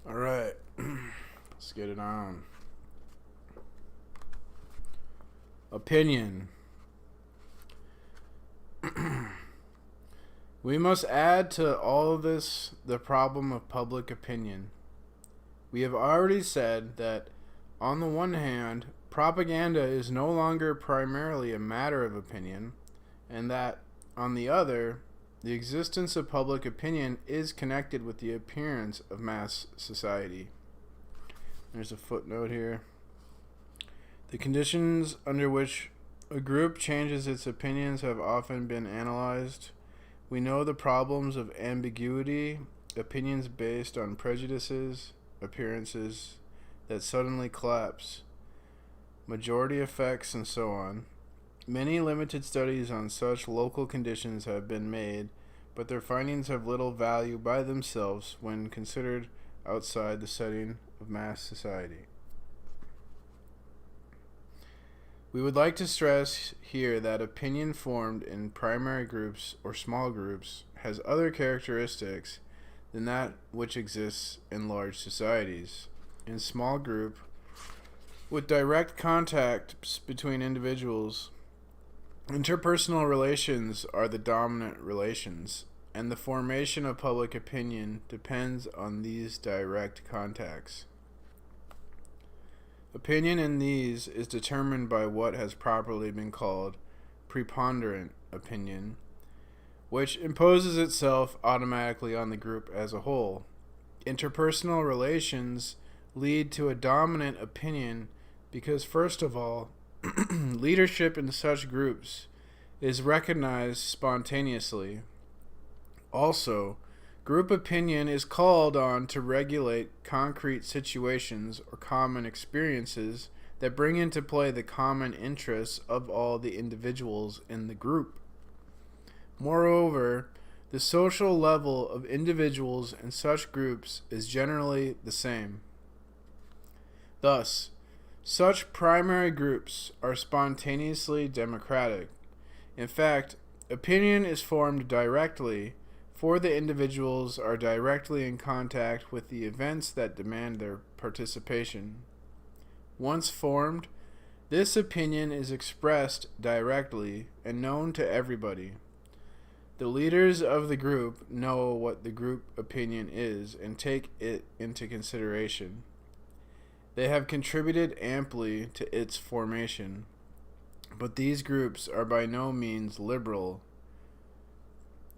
All right, let's get it on. Opinion. We must add to all of this the problem of public opinion. We have already said that, on the one hand, propaganda is no longer primarily a matter of opinion, and that, on the other, the existence of public opinion is connected with the appearance of mass society. There's a footnote here. The conditions under which a group changes its opinions have often been analyzed. We know the problems of ambiguity, opinions based on prejudices, appearances that suddenly collapse, majority effects, and so on. Many limited studies on such local conditions have been made, but their findings have little value by themselves when considered outside the setting of mass society. We would like to stress here that opinion formed in primary groups or small groups has other characteristics than that which exists in large societies. In small group, with direct contacts between individuals, interpersonal relations are the dominant relations, and the formation of public opinion depends on these direct contacts. Opinion in these is determined by what has properly been called preponderant opinion, which imposes itself automatically on the group as a whole. Interpersonal relations lead to a dominant opinion because, first of all, leadership in such groups is recognized spontaneously. Also, group opinion is called on to regulate concrete situations or common experiences that bring into play the common interests of all the individuals in the group. Moreover, the social level of individuals in such groups is generally the same. Thus, such primary groups are spontaneously democratic. In fact, opinion is formed directly, for the individuals are directly in contact with the events that demand their participation. Once formed, this opinion is expressed directly and known to everybody. The leaders of the group know what the group opinion is and take it into consideration. They have contributed amply to its formation, but these groups are by no means liberal.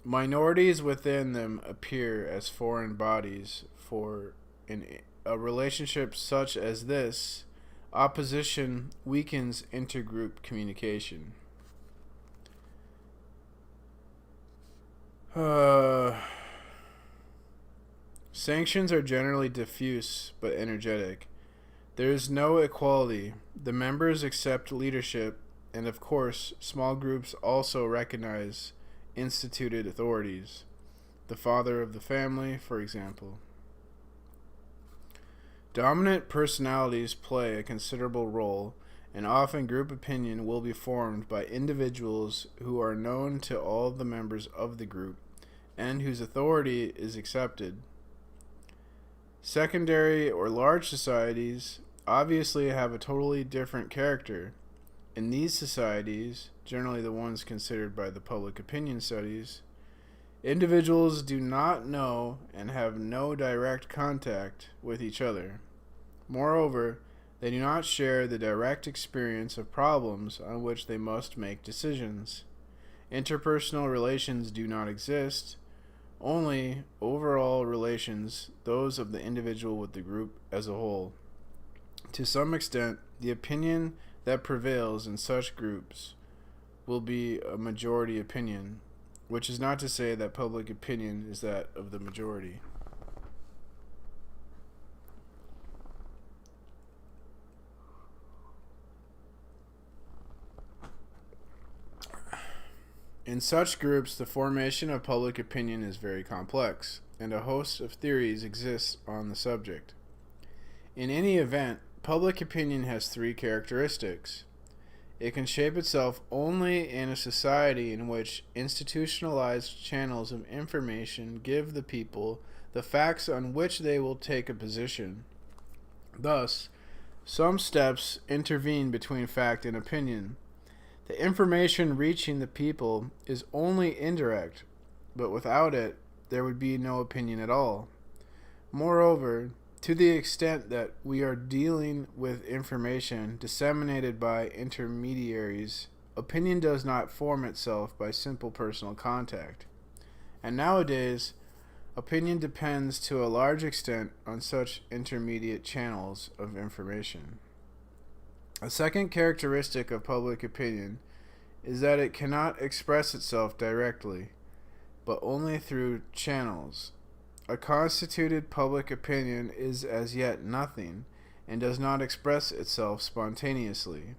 Minorities within them appear as foreign bodies, for in a relationship such as this, opposition weakens intergroup communication. Sanctions are generally diffuse but energetic. There is no equality. The members accept leadership, and of course, small groups also recognize instituted authorities, the father of the family, for example. Dominant personalities play a considerable role, and often group opinion will be formed by individuals who are known to all the members of the group and whose authority is accepted. Secondary or large societies obviously have a totally different character. In these societies, generally the ones considered by the public opinion studies, individuals do not know and have no direct contact with each other. Moreover, they do not share the direct experience of problems on which they must make decisions. Interpersonal relations do not exist, only overall relations, those of the individual with the group as a whole. To some extent, the opinion that prevails in such groups will be a majority opinion, which is not to say that public opinion is that of the majority. In such groups, the formation of public opinion is very complex, and a host of theories exists on the subject. In any event, public opinion has three characteristics. It can shape itself only in a society in which institutionalized channels of information give the people the facts on which they will take a position. Thus, some steps intervene between fact and opinion. The information reaching the people is only indirect, but without it, there would be no opinion at all. Moreover, to the extent that we are dealing with information disseminated by intermediaries, opinion does not form itself by simple personal contact. And nowadays, opinion depends to a large extent on such intermediate channels of information. A second characteristic of public opinion is that it cannot express itself directly, but only through channels. A constituted public opinion is as yet nothing, and does not express itself spontaneously.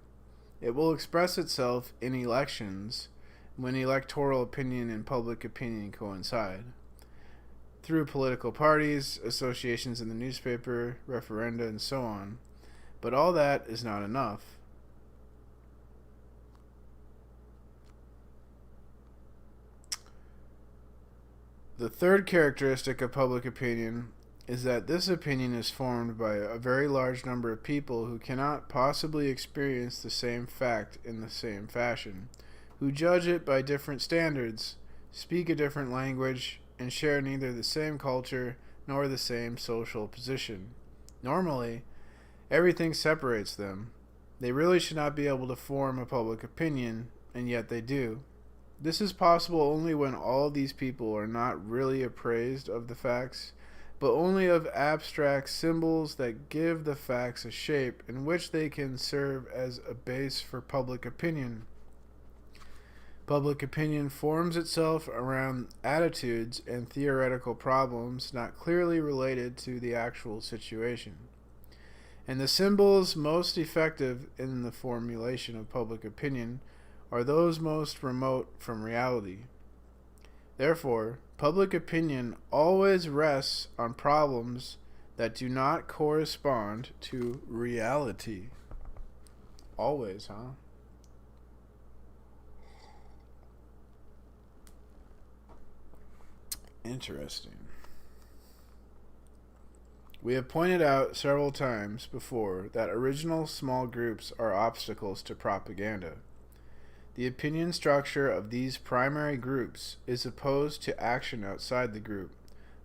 It will express itself in elections, when electoral opinion and public opinion coincide, through political parties, associations in the newspaper, referenda, and so on. But all that is not enough. The third characteristic of public opinion is that this opinion is formed by a very large number of people who cannot possibly experience the same fact in the same fashion, who judge it by different standards, speak a different language, and share neither the same culture nor the same social position. Normally, everything separates them. They really should not be able to form a public opinion, and yet they do. This is possible only when all these people are not really appraised of the facts, but only of abstract symbols that give the facts a shape in which they can serve as a base for public opinion. Public opinion forms itself around attitudes and theoretical problems not clearly related to the actual situation. And the symbols most effective in the formulation of public opinion are those most remote from reality. Therefore, public opinion always rests on problems that do not correspond to reality. Always, huh? Interesting. We have pointed out several times before that original small groups are obstacles to propaganda. The opinion structure of these primary groups is opposed to action outside the group.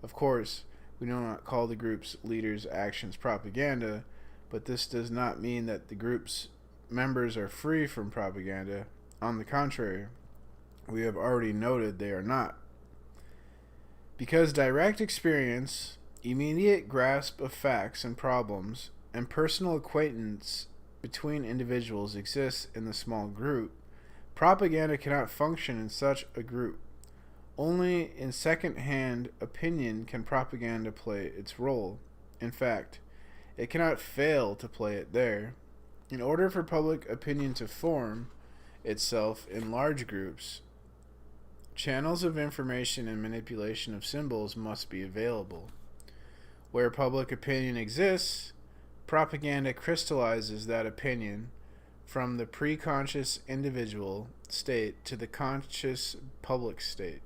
Of course, we do not call the group's leaders' actions propaganda, but this does not mean that the group's members are free from propaganda. On the contrary, we have already noted they are not. Because direct experience, immediate grasp of facts and problems, and personal acquaintance between individuals exists in the small group, propaganda cannot function in such a group. Only in second-hand opinion can propaganda play its role. In fact, it cannot fail to play it there. In order for public opinion to form itself in large groups, channels of information and manipulation of symbols must be available. Where public opinion exists, propaganda crystallizes that opinion from the preconscious individual state to the conscious public state.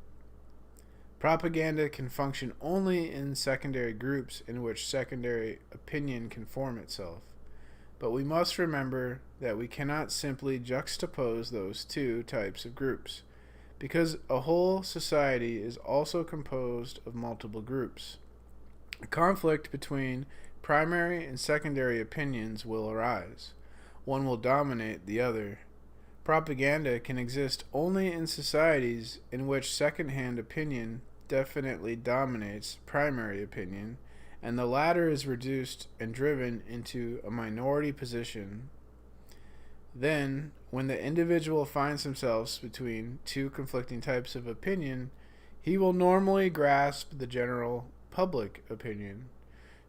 Propaganda can function only in secondary groups in which secondary opinion can form itself. But we must remember that we cannot simply juxtapose those two types of groups, because a whole society is also composed of multiple groups. A conflict between primary and secondary opinions will arise. One will dominate the other. Propaganda can exist only in societies in which second-hand opinion definitely dominates primary opinion, and the latter is reduced and driven into a minority position. Then, when the individual finds himself between two conflicting types of opinion, he will normally grasp the general public opinion.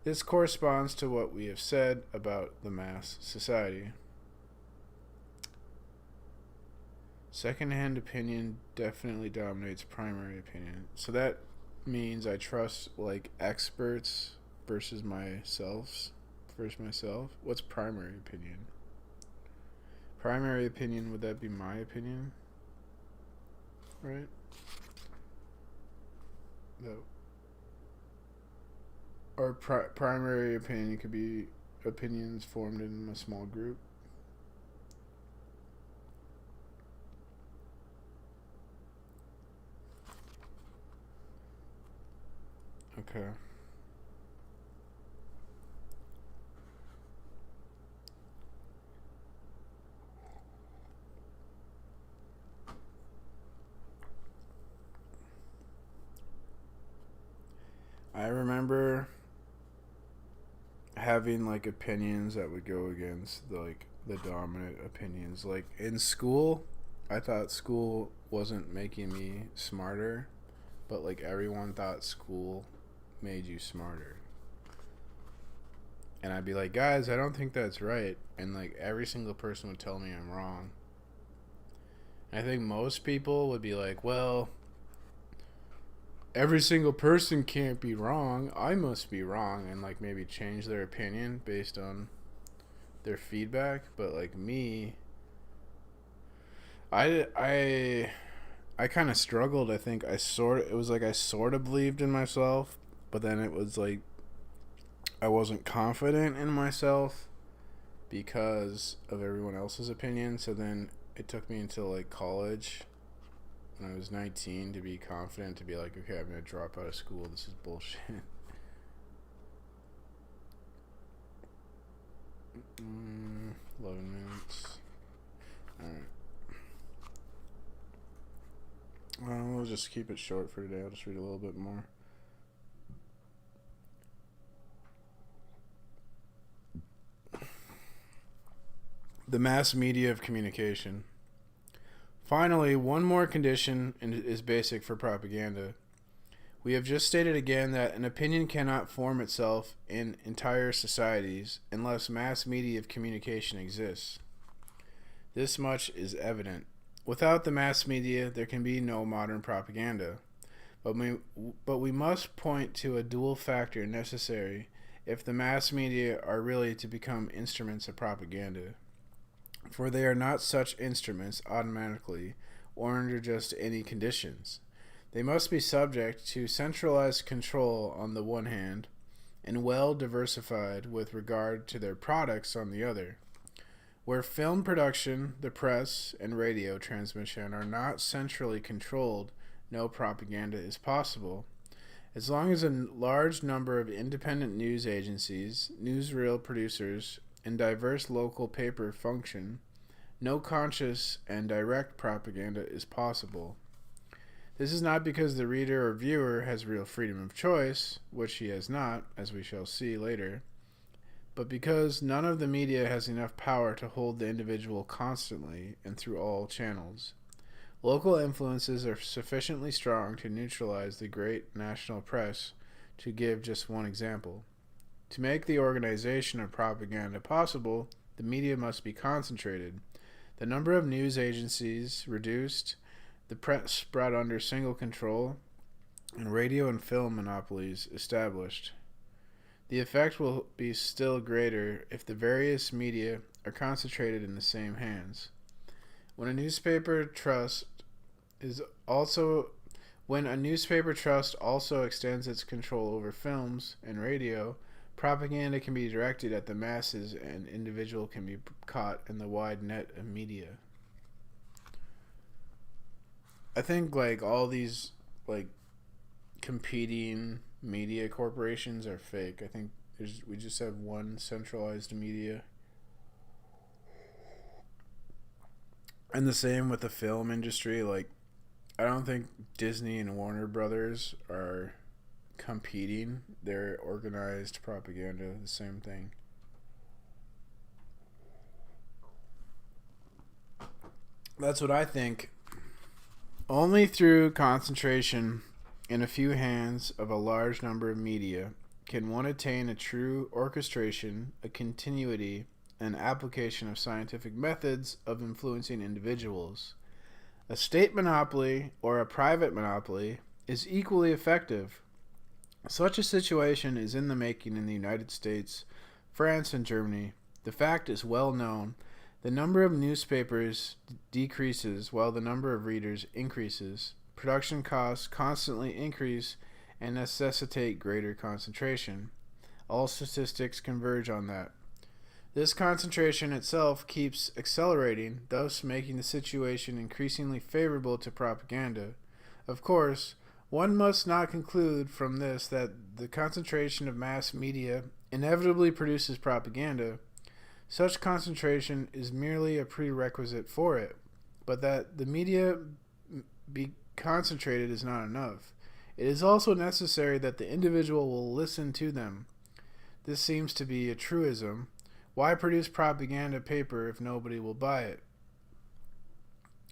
This corresponds to what we have said about the mass society. Second-hand opinion definitely dominates primary opinion. So that means I trust like experts versus myself. What's primary opinion? Primary opinion, would that be my opinion? Right? No. Or primary opinion could be opinions formed in a small group. Okay. I remember having like opinions that would go against the dominant opinions. Like in school, I thought school wasn't making me smarter, but like everyone thought school made you smarter. And I'd be like, guys, I don't think that's right. And like every single person would tell me I'm wrong. And I think most people would be like, well, every single person can't be wrong. I must be wrong, and like maybe change their opinion based on their feedback. But like me, I kind of struggled. I think it was like I sort of believed in myself, but then it was like I wasn't confident in myself because of everyone else's opinion. So then it took me until like college when I was 19 to be confident, to be like, okay, I'm going to drop out of school. This is bullshit. 11 minutes. Alright. Well, we'll just keep it short for today. I'll just read a little bit more. The mass media of communication. Finally, one more condition is basic for propaganda. We have just stated again that an opinion cannot form itself in entire societies unless mass media of communication exists. This much is evident. Without the mass media, there can be no modern propaganda. But we must point to a dual factor necessary if the mass media are really to become instruments of propaganda. For they are not such instruments automatically or under just any conditions. They must be subject to centralized control on the one hand, and well diversified with regard to their products on the other. Where film production, the press, and radio transmission are not centrally controlled, no propaganda is possible. As long as a large number of independent news agencies, newsreel producers, and diverse local paper function, no conscious and direct propaganda is possible. This is not because the reader or viewer has real freedom of choice, which he has not, as we shall see later, but because none of the media has enough power to hold the individual constantly and through all channels. Local influences are sufficiently strong to neutralize the great national press, to give just one example. To make the organization of propaganda possible, the media must be concentrated, the number of news agencies reduced, the press brought under single control, and radio and film monopolies established. The effect will be still greater if the various media are concentrated in the same hands. When a newspaper trust also extends its control over films and radio, propaganda can be directed at the masses and individual can be caught in the wide net of media. I think like all these like competing media corporations are fake. I think we just have one centralized media. And the same with the film industry. Like, I don't think Disney and Warner Brothers are competing. They're organized propaganda, the same thing. That's what I think. Only through concentration in a few hands of a large number of media can one attain a true orchestration, a continuity, and application of scientific methods of influencing individuals. A state monopoly or a private monopoly is equally effective. Such a situation is in the making in the United States, France, and Germany. The fact is well known The number of newspapers decreases while the number of readers increases. Production costs constantly increase and necessitate greater concentration. All statistics converge on that. This concentration itself keeps accelerating, thus making the situation increasingly favorable to propaganda. Of course, one must not conclude from this that the concentration of mass media inevitably produces propaganda. Such concentration is merely a prerequisite for it, but that the media be concentrated is not enough. It is also necessary that the individual will listen to them. This seems to be a truism. Why produce propaganda paper if nobody will buy it?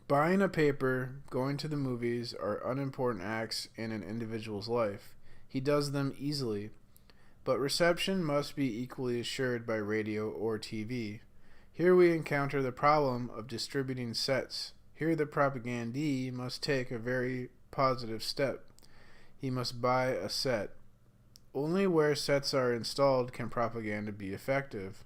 Buying a paper, going to the movies are unimportant acts in an individual's life. He does them easily. But reception must be equally assured by radio or TV. Here we encounter the problem of distributing sets. Here the propagandee must take a very positive step. He must buy a set. Only where sets are installed can propaganda be effective.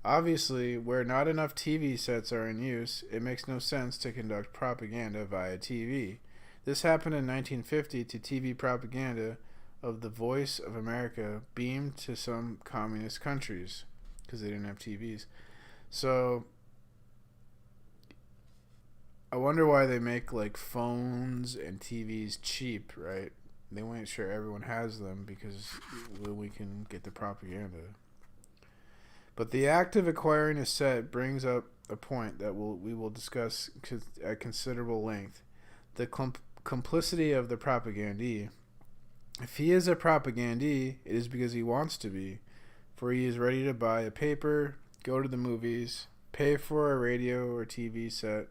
Obviously, where not enough TV sets are in use, it makes no sense to conduct propaganda via TV. This happened in 1950 to TV propaganda of the Voice of America beamed to some communist countries because they didn't have TVs. So I wonder why they make like phones and TVs cheap, right? They weren't sure everyone has them because we can get the propaganda. But the act of acquiring a set brings up a point that we will discuss at considerable length. The complicity of the propagandee. If he is a propagandee, it is because he wants to be, for he is ready to buy a paper, go to the movies, pay for a radio or TV set.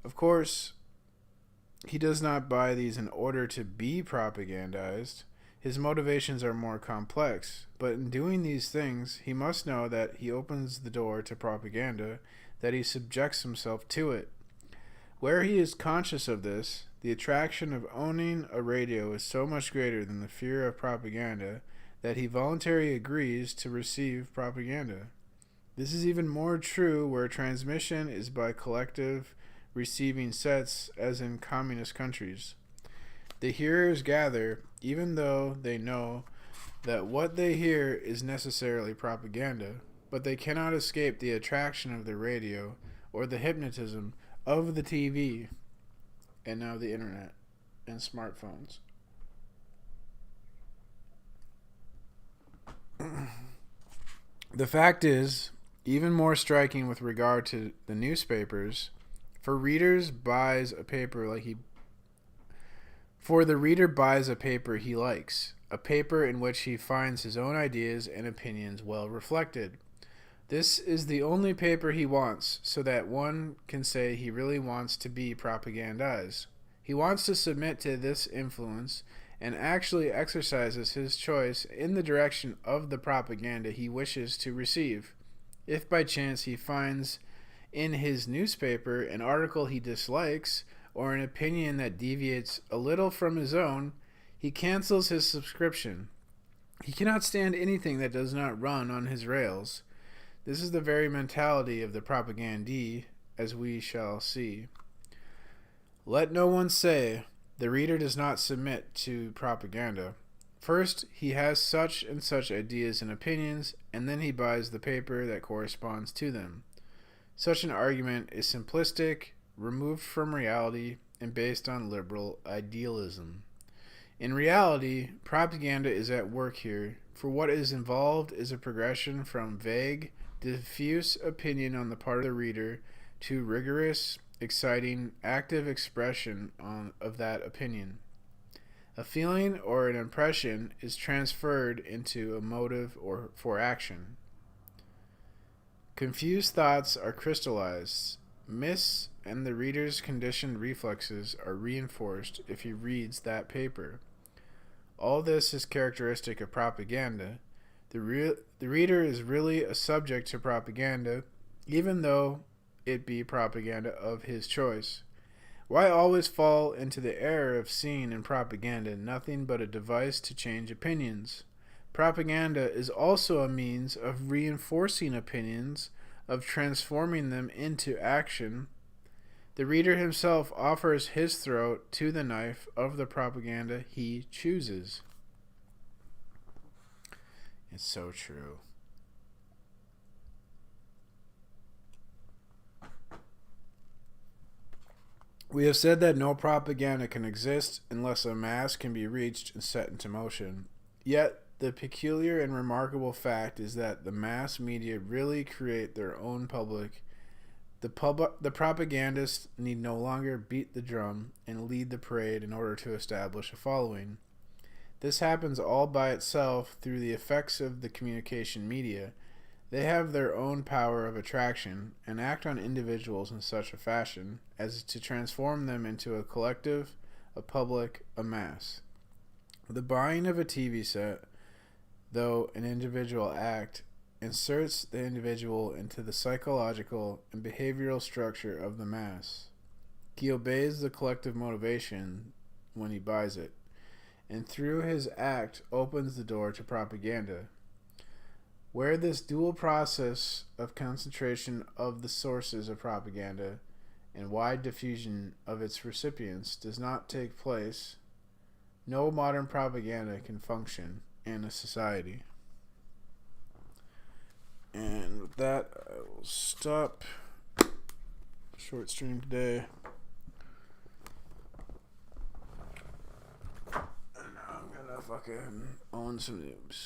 Of course, he does not buy these in order to be propagandized. His motivations are more complex, but in doing these things, he must know that he opens the door to propaganda, that he subjects himself to it. Where he is conscious of this, the attraction of owning a radio is so much greater than the fear of propaganda that he voluntarily agrees to receive propaganda. This is even more true where transmission is by collective receiving sets, as in communist countries. The hearers gather, even though they know that what they hear is necessarily propaganda, but they cannot escape the attraction of the radio or the hypnotism of the TV and now the internet and smartphones. The fact is, even more striking with regard to the newspapers, the reader buys a paper he likes, a paper in which he finds his own ideas and opinions well reflected. This is the only paper he wants, so that one can say he really wants to be propagandized. He wants to submit to this influence and actually exercises his choice in the direction of the propaganda he wishes to receive. If by chance he finds in his newspaper an article he dislikes or an opinion that deviates a little from his own, he cancels his subscription. He cannot stand anything that does not run on his rails. This is the very mentality of the propagandee, as we shall see. Let no one say, the reader does not submit to propaganda. First, he has such and such ideas and opinions, and then he buys the paper that corresponds to them. Such an argument is simplistic, removed from reality, and based on liberal idealism. In reality, propaganda is at work here, for what is involved is a progression from vague, diffuse opinion on the part of the reader to rigorous, exciting, active expression of that opinion. A feeling or an impression is transferred into a motive or for action. Confused thoughts are crystallized. Myths and the reader's conditioned reflexes are reinforced if he reads that paper. All this is characteristic of propaganda. The reader is really a subject to propaganda, even though it be propaganda of his choice. Why always fall into the error of seeing in propaganda nothing but a device to change opinions? Propaganda is also a means of reinforcing opinions of transforming them into action, the reader himself offers his throat to the knife of the propaganda he chooses. It's so true. We have said that no propaganda can exist unless a mass can be reached and set into motion. Yet, the peculiar and remarkable fact is that the mass media really create their own public. The propagandists need no longer beat the drum and lead the parade in order to establish a following. This happens all by itself through the effects of the communication media. They have their own power of attraction and act on individuals in such a fashion as to transform them into a collective, a public, a mass. The buying of a TV set, though an individual act, inserts the individual into the psychological and behavioral structure of the mass. He obeys the collective motivation when he buys it, and through his act opens the door to propaganda. Where this dual process of concentration of the sources of propaganda and wide diffusion of its recipients does not take place, no modern propaganda can function in a society. And with that, I will stop. Short stream today. And now I'm gonna fucking own some noobs.